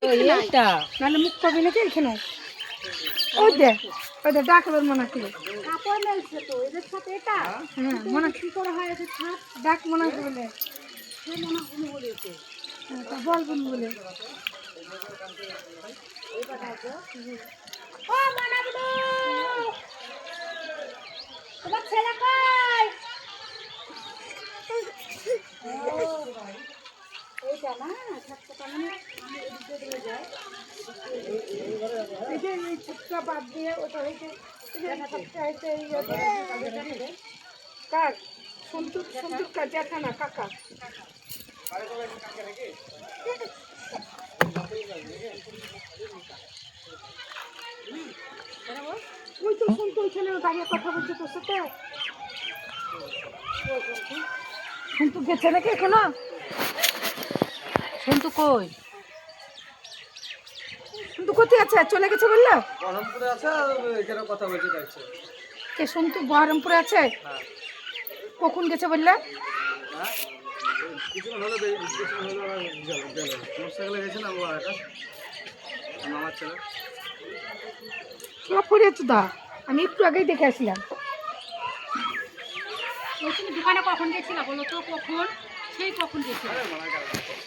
এইটা নাহলে মুখ পাবি নাকি এখানে ওই দে ডাকবেন মনে কি কাপড় মেলছে তো এদের সাথে এটা হ্যাঁ মনে কি করে হয় এদের ছাপ ডাক মনে বলে সে মনে গুলো বলেছে তা বলবেন বলে ও মানাবুদু তোমার ছেলে কই এইটা না ছাপটা মানে আমি এদিকে দিলে যাই এই যে এই ছুটটা বাদ দিয়ে ওটা হয়েছে কার সন্তুর কার জ্যাঠানা কাকা ওই তো সন্তু ওইখানে দাঁড়িয়ে কথা বলছে তোর সাথে সন্তু গেছে নাকি এখনো সন্তু কই সন্তু কোথায় আছে চলে গেছে বললো বহরমপুরে আছে আর এখানে কথা বলতে চাইছে কে সন্তু বহরমপুরে আছে হ্যাঁ কখন গেছে বললে হ্যাঁ কিছুক্ষণ হলো গেল মোটরসাইকেলে গেছে না ও একটা মামার ছেলে সব পড়েছো দা আমি একটু আগেই দেখে আসলাম তুমি দোকানে কখন গেছিলা বলো তো কখন সেই কখন গেছিলা আরে মামার কাছে